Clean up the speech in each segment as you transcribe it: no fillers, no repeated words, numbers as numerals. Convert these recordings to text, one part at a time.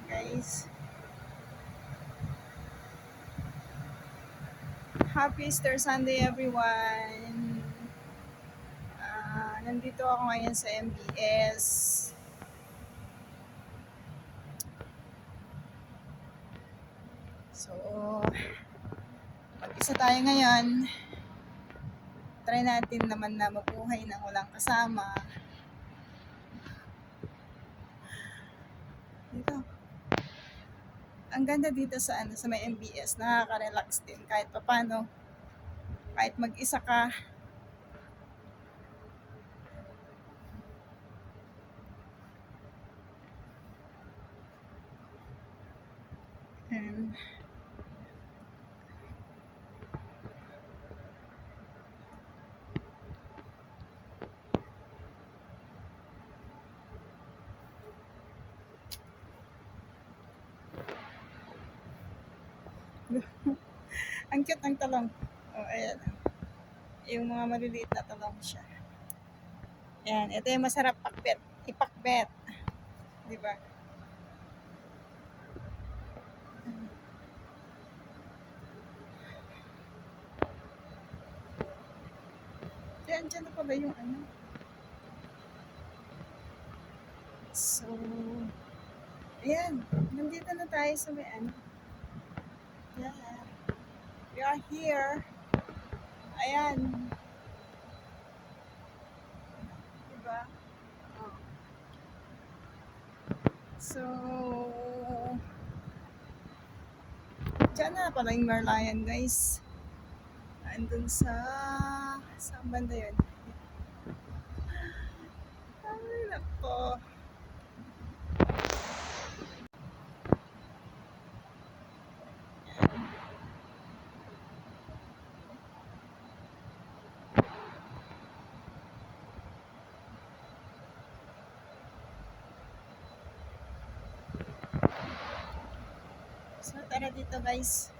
Guys, happy Easter Sunday everyone. Nandito ako ngayon sa MBS. So, mag-isa tayo ngayon. Try natin naman na mabuhay nang walang kasama. Dito. Ang ganda dito sa may MBS, nakaka-relax din kahit papano. Kahit mag-isa ka. And ang cute ng talong. Oh, ayan. Yung mga maliliit na talong siya. Ayan, ito yung masarap ipakbet. Di ba? Diyan na pala yung ano. So, ayan. Nandito na tayo sa may ano. Yeah. We are here. Ayan. Diba? Oh. So, diyan na pala yung Merlion, guys. Andun sa banda yun. Ay, nako. So, tara dito, guys.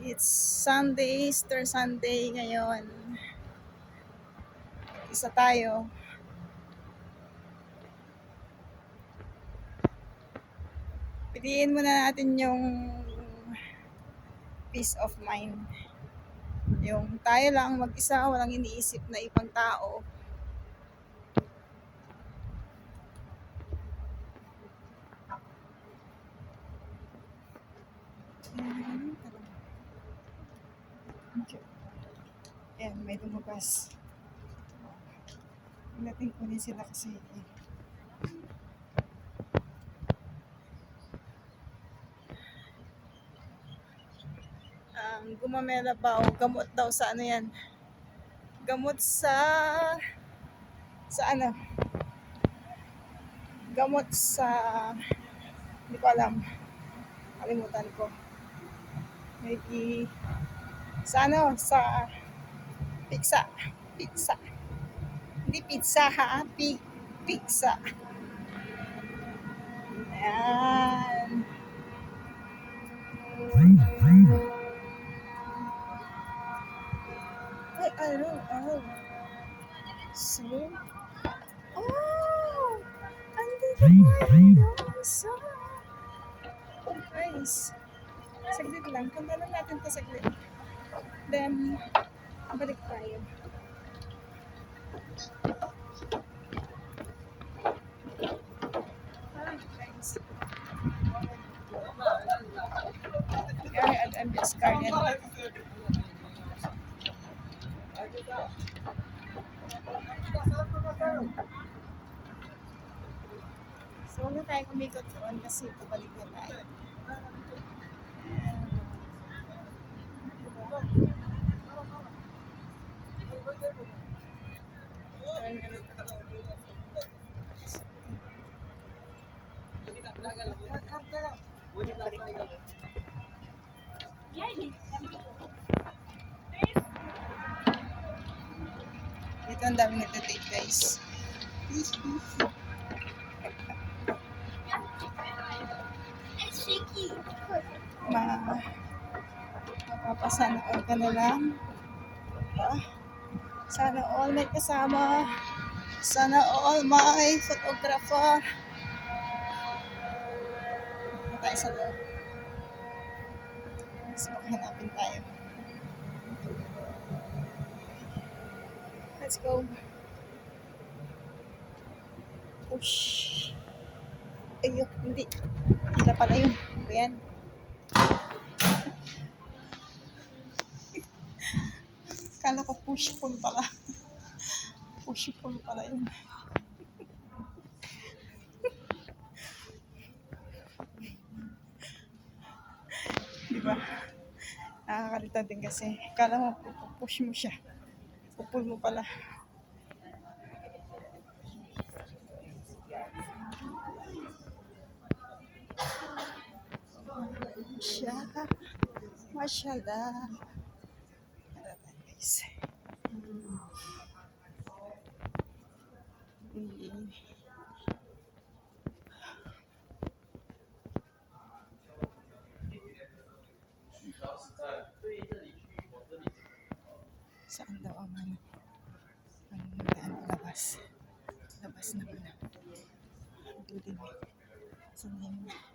It's Sunday, Easter Sunday ngayon. Isa tayo. Piliin muna natin yung peace of mind. Yung tayo lang mag-isa, walang iniisip na ibang tao. Ayan, may lumabas. Huwag natin kunin sila kasi gumamela ba o gamot daw sa ano yan. Gamot sa ano. Gamot sa hindi ko alam. Kalimutan ko. Maybe sa ano, sa pizza. Hindi pizza ha, pizza. Ayan. Ay, araw. So, andito tayo. So, guys, saglit lang. Punta lang natin to saglit. Then, balik tayo. Guys. Kaya at MBS Garden. So, huwag na tayo kumikot doon kasi pabalik na tayo. Dito ang dami nagtitake, guys. It's shaky. Papasana all ka na lang. Ah, sana all may kasama. Sana all may photographer. Punta tayo sa loob. So, hanapin tayo. Let's go. Push. Ayun, hindi. Hindi na pala yun. Ayan. Kala ko push pull pala. Push pull pala yun. Diba? Nakakalito din kasi. Kala mo push mo siya. Pupul mo pala. Siya. Masyallah. Guys. Saan daw ang labas? Labas naman. Building. Saan yun?